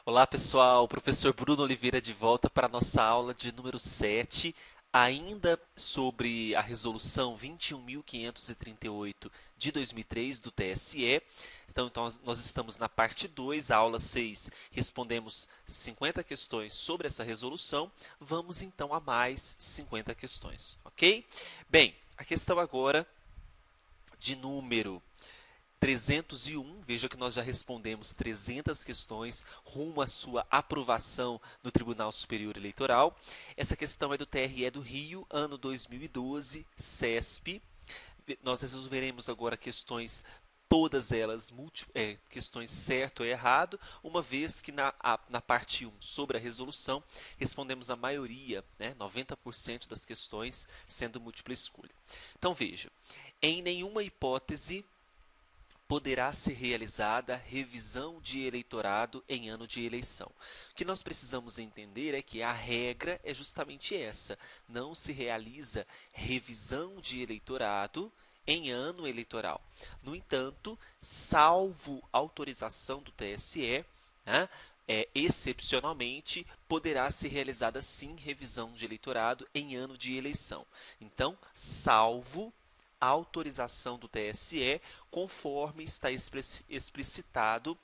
Olá pessoal, professor Bruno Oliveira de volta para a nossa aula de número 7, ainda sobre a resolução 21.538 de 2003 do TSE. Então, nós estamos na parte 2, a aula 6, respondemos 50 questões sobre essa resolução. Vamos então a mais 50 questões, ok? Bem, a questão agora de número 301, veja que nós já respondemos 300 questões rumo à sua aprovação no Tribunal Superior Eleitoral. Essa questão é do TRE do Rio, ano 2012, CESP. Nós resolveremos agora questões, todas elas questões certo ou errado, uma vez que na parte 1 sobre a resolução respondemos a maioria, 90% das questões sendo múltipla escolha. Então veja, em nenhuma hipótese poderá ser realizada revisão de eleitorado em ano de eleição. O que nós precisamos entender é que a regra é justamente essa: não se realiza revisão de eleitorado em ano eleitoral. No entanto, salvo autorização do TSE, excepcionalmente, poderá ser realizada sim revisão de eleitorado em ano de eleição. Então, salvo a autorização do TSE, conforme está explicitado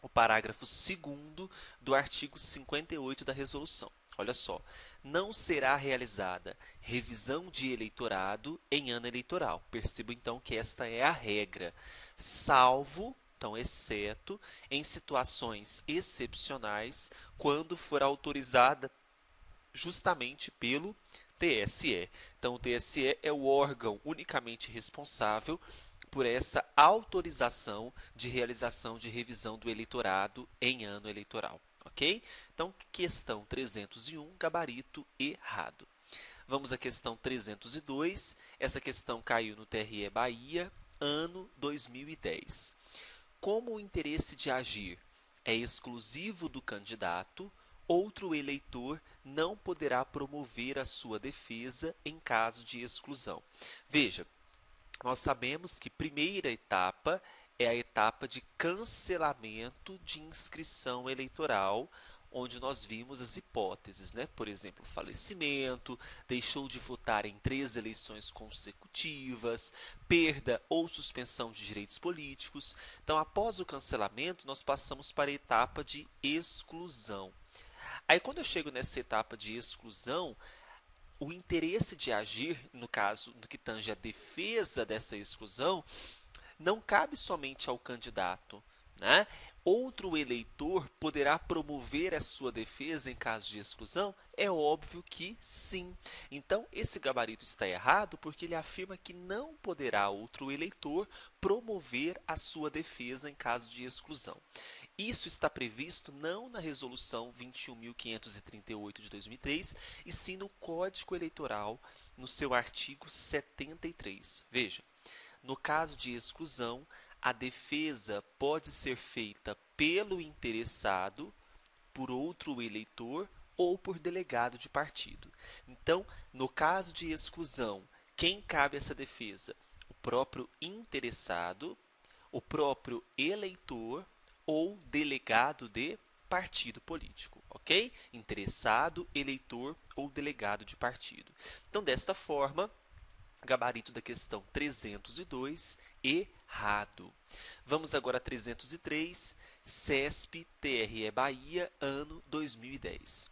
o parágrafo 2º do artigo 58 da resolução. Olha só, não será realizada revisão de eleitorado em ano eleitoral. Perceba então que esta é a regra, salvo, então exceto, em situações excepcionais, quando for autorizada justamente pelo TSE. Então, o TSE é o órgão unicamente responsável por essa autorização de realização de revisão do eleitorado em ano eleitoral, ok? Então, questão 301, gabarito errado. Vamos à questão 302. Essa questão caiu no TRE Bahia, ano 2010. Como o interesse de agir é exclusivo do candidato, outro eleitor não poderá promover a sua defesa em caso de exclusão. Veja, nós sabemos que primeira etapa é a etapa de cancelamento de inscrição eleitoral, onde nós vimos as hipóteses, por exemplo, falecimento, deixou de votar em 3 eleições consecutivas, perda ou suspensão de direitos políticos. Então, após o cancelamento, nós passamos para a etapa de exclusão. Aí, quando eu chego nessa etapa de exclusão, o interesse de agir, no caso, no que tange a defesa dessa exclusão, não cabe somente ao candidato, Outro eleitor poderá promover a sua defesa em caso de exclusão? É óbvio que sim. Então, esse gabarito está errado porque ele afirma que não poderá outro eleitor promover a sua defesa em caso de exclusão. Isso está previsto não na Resolução 21.538 de 2003, e sim no Código Eleitoral, no seu artigo 73. Veja, no caso de exclusão, a defesa pode ser feita pelo interessado, por outro eleitor ou por delegado de partido. Então, no caso de exclusão, quem cabe essa defesa? O próprio interessado, o próprio eleitor ou delegado de partido político, ok? Interessado, eleitor ou delegado de partido. Então, desta forma, gabarito da questão 302, errado. Vamos agora a 303, CESP, TRE Bahia, ano 2010.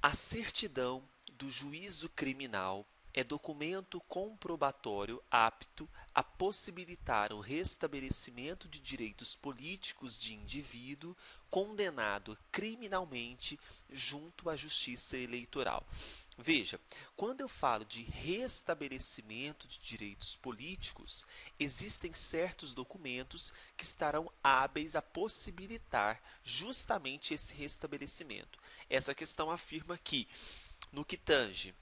A certidão do juízo criminal é documento comprobatório apto a possibilitar o restabelecimento de direitos políticos de indivíduo condenado criminalmente junto à Justiça Eleitoral. Veja, quando eu falo de restabelecimento de direitos políticos, existem certos documentos que estarão hábeis a possibilitar justamente esse restabelecimento. Essa questão afirma que, no que tange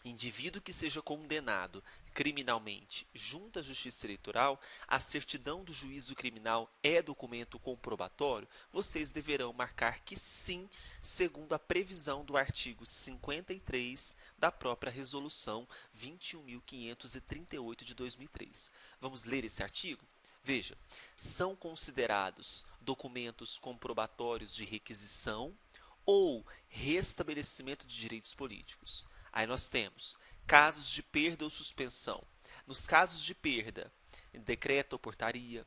indivíduo que seja condenado criminalmente junto à Justiça Eleitoral, a certidão do juízo criminal é documento comprobatório? Vocês deverão marcar que sim, segundo a previsão do artigo 53 da própria Resolução 21.538 de 2003. Vamos ler esse artigo? Veja, são considerados documentos comprobatórios de requisição ou restabelecimento de direitos políticos. Aí nós temos casos de perda ou suspensão. Nos casos de perda, decreto ou portaria,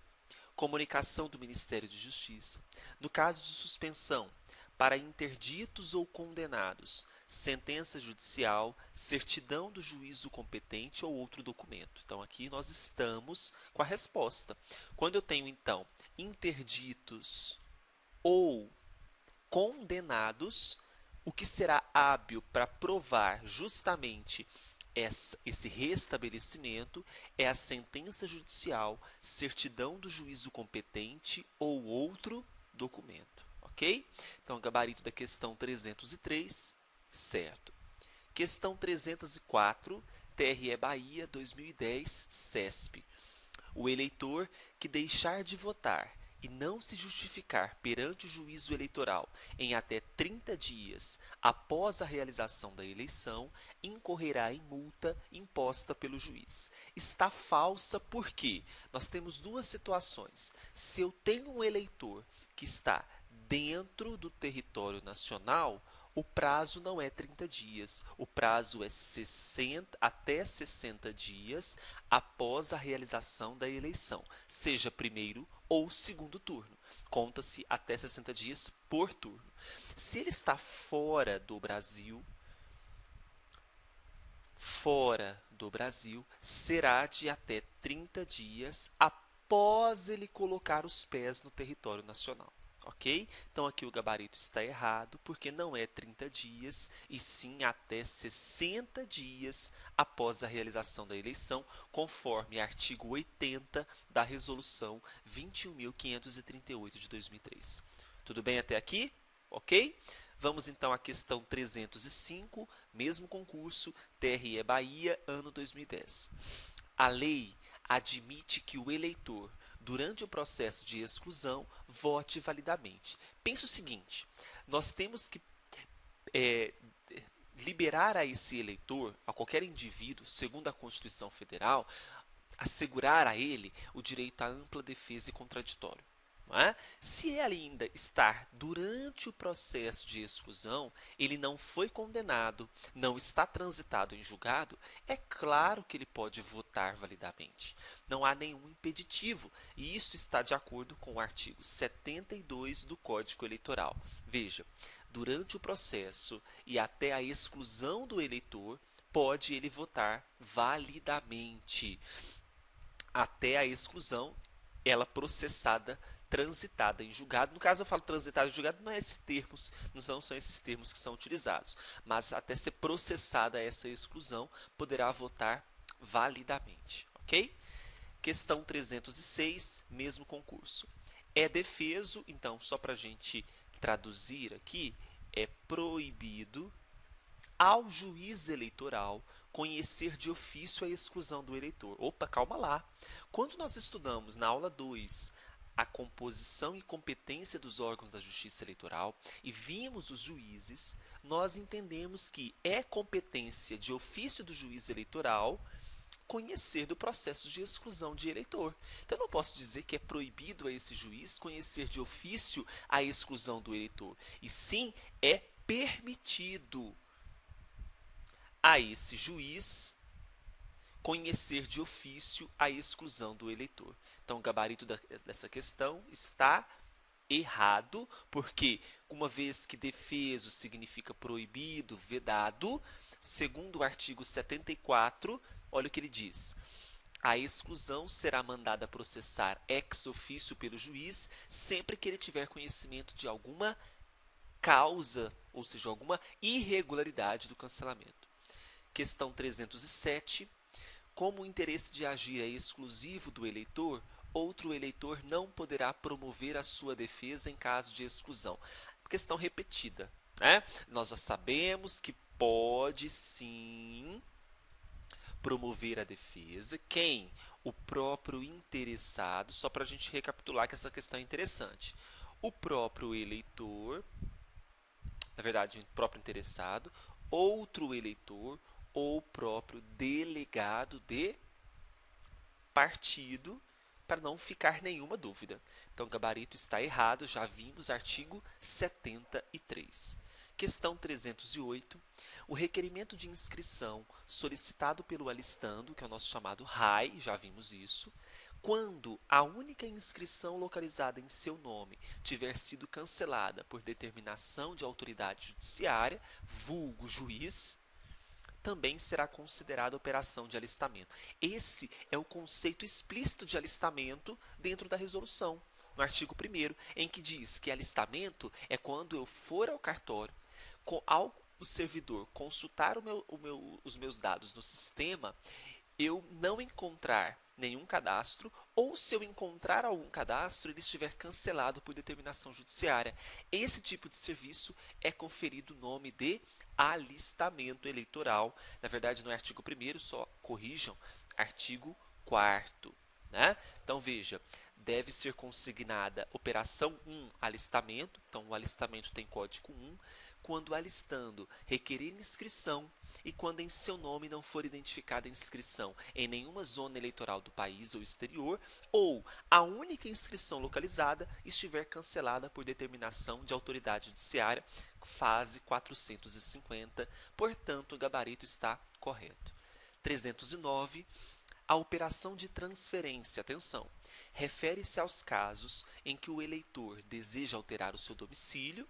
comunicação do Ministério de Justiça. No caso de suspensão, para interditos ou condenados, sentença judicial, certidão do juízo competente ou outro documento. Então, aqui nós estamos com a resposta. Quando eu tenho, então, interditos ou condenados, o que será hábil para provar justamente esse restabelecimento é a sentença judicial, certidão do juízo competente ou outro documento. Ok? Então, gabarito da questão 303, certo. Questão 304, TRE Bahia 2010, CESP. O eleitor que deixar de votar e não se justificar perante o juízo eleitoral em até 30 dias após a realização da eleição, incorrerá em multa imposta pelo juiz. Está falsa porque nós temos duas situações. Se eu tenho um eleitor que está dentro do território nacional, o prazo não é 30 dias, o prazo é até 60 dias após a realização da eleição, seja primeiro ou segundo turno. Conta-se até 60 dias por turno. Se ele está fora do Brasil, será de até 30 dias após ele colocar os pés no território nacional. Ok? Então, aqui o gabarito está errado, porque não é 30 dias, e sim até 60 dias após a realização da eleição, conforme artigo 80 da Resolução 21.538 de 2003. Tudo bem até aqui? Ok? Vamos então à questão 305, mesmo concurso, TRE Bahia, ano 2010. A lei admite que o eleitor, durante o processo de exclusão, vote validamente. Pense o seguinte, nós temos que liberar a esse eleitor, a qualquer indivíduo, segundo a Constituição Federal, assegurar a ele o direito à ampla defesa e contraditório. Não é? Se ele ainda estar durante o processo de exclusão, ele não foi condenado, não está transitado em julgado, é claro que ele pode votar validamente. Não há nenhum impeditivo, e isso está de acordo com o artigo 72 do Código Eleitoral. Veja, durante o processo e até a exclusão do eleitor, pode ele votar validamente. Até a exclusão, ela processada, transitada em julgado. No caso, eu falo transitada em julgado, não são esses termos que são utilizados, mas até ser processada essa exclusão, poderá votar validamente, ok? Questão 306, mesmo concurso. É defeso, então, só para a gente traduzir aqui, é proibido ao juiz eleitoral conhecer de ofício a exclusão do eleitor. Opa, calma lá. Quando nós estudamos na aula 2 a composição e competência dos órgãos da Justiça Eleitoral e vimos os juízes, nós entendemos que é competência de ofício do juiz eleitoral conhecer do processo de exclusão de eleitor. Então, eu não posso dizer que é proibido a esse juiz conhecer de ofício a exclusão do eleitor, e sim é permitido a esse juiz conhecer de ofício a exclusão do eleitor. Então, o gabarito dessa questão está errado, porque uma vez que defeso significa proibido, vedado, segundo o artigo 74, olha o que ele diz. A exclusão será mandada processar ex officio pelo juiz sempre que ele tiver conhecimento de alguma causa, ou seja, alguma irregularidade do cancelamento. Questão 307. Como o interesse de agir é exclusivo do eleitor, outro eleitor não poderá promover a sua defesa em caso de exclusão. Questão repetida, né? Nós já sabemos que pode sim promover a defesa quem? O próprio interessado, só para a gente recapitular que essa questão é interessante. O próprio eleitor, na verdade, o próprio interessado, outro eleitor ou o próprio delegado de partido para não ficar nenhuma dúvida. Então, o gabarito está errado, já vimos, artigo 73. Questão 308. O requerimento de inscrição solicitado pelo alistando, que é o nosso chamado RAI, já vimos isso, quando a única inscrição localizada em seu nome tiver sido cancelada por determinação de autoridade judiciária, vulgo juiz, também será considerada operação de alistamento. Esse é o conceito explícito de alistamento dentro da resolução, no artigo 1º, em que diz que alistamento é quando eu for ao cartório, ao o servidor consultar os meus dados no sistema, eu não encontrar nenhum cadastro, ou se eu encontrar algum cadastro, ele estiver cancelado por determinação judiciária. Esse tipo de serviço é conferido o nome de alistamento eleitoral. Na verdade, não é artigo 1º, só corrijam, artigo 4º. Né? Então, veja, deve ser consignada operação 1, alistamento. Então, o alistamento tem código 1. Quando alistando requerer inscrição e quando em seu nome não for identificada inscrição em nenhuma zona eleitoral do país ou exterior, ou a única inscrição localizada estiver cancelada por determinação de autoridade judiciária, fase 450, portanto, o gabarito está correto. 309. A operação de transferência, atenção, refere-se aos casos em que o eleitor deseja alterar o seu domicílio,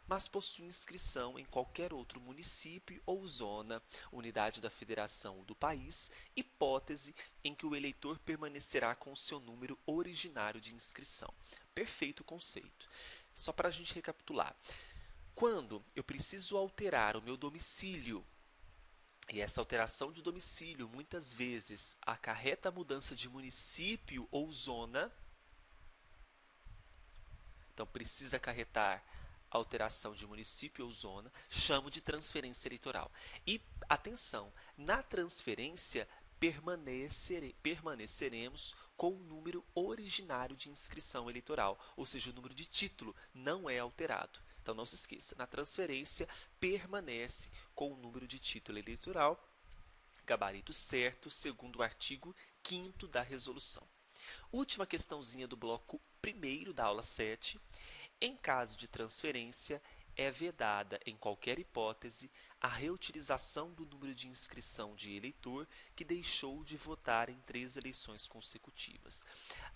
mas possui inscrição em qualquer outro município ou zona, unidade da federação ou do país, hipótese em que o eleitor permanecerá com o seu número originário de inscrição. Perfeito conceito. Só para a gente recapitular. Quando eu preciso alterar o meu domicílio, e essa alteração de domicílio muitas vezes acarreta a mudança de município ou zona, então precisa acarretar alteração de município ou zona, chamo de transferência eleitoral. E, atenção, na transferência permaneceremos com o número originário de inscrição eleitoral, ou seja, o número de título não é alterado. Então, não se esqueça, na transferência permanece com o número de título eleitoral, gabarito certo, segundo o artigo 5º da resolução. Última questãozinha do bloco 1º da aula 7. Em caso de transferência, é vedada, em qualquer hipótese, a reutilização do número de inscrição de eleitor que deixou de votar em 3 eleições consecutivas.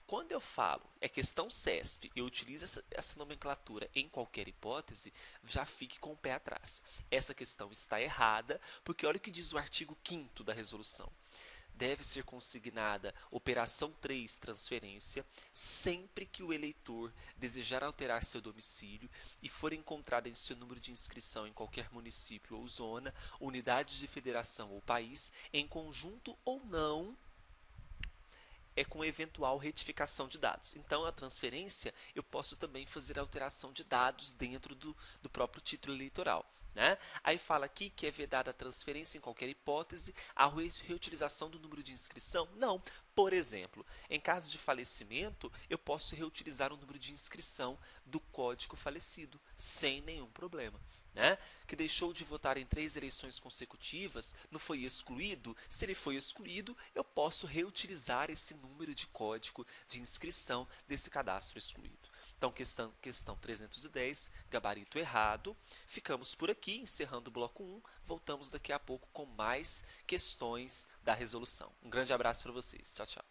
Quando eu falo, é questão CESP, eu utilizo essa nomenclatura em qualquer hipótese, já fique com o pé atrás. Essa questão está errada, porque olha o que diz o artigo 5º da resolução. Deve ser consignada operação 3, transferência, sempre que o eleitor desejar alterar seu domicílio e for encontrada em seu número de inscrição em qualquer município ou zona, unidade de federação ou país, em conjunto ou não, é com eventual retificação de dados. Então, a transferência, eu posso também fazer alteração de dados dentro do próprio título eleitoral. Né? Aí fala aqui que é vedada a transferência em qualquer hipótese, a reutilização do número de inscrição? Não. Por exemplo, em caso de falecimento, eu posso reutilizar o número de inscrição do código falecido, sem nenhum problema. Né? Que deixou de votar em 3 eleições consecutivas, não foi excluído? Se ele foi excluído, eu posso reutilizar esse número de código de inscrição desse cadastro excluído. Então, questão 310, gabarito errado. Ficamos por aqui, encerrando o bloco 1. Voltamos daqui a pouco com mais questões da resolução. Um grande abraço para vocês. Tchau, tchau.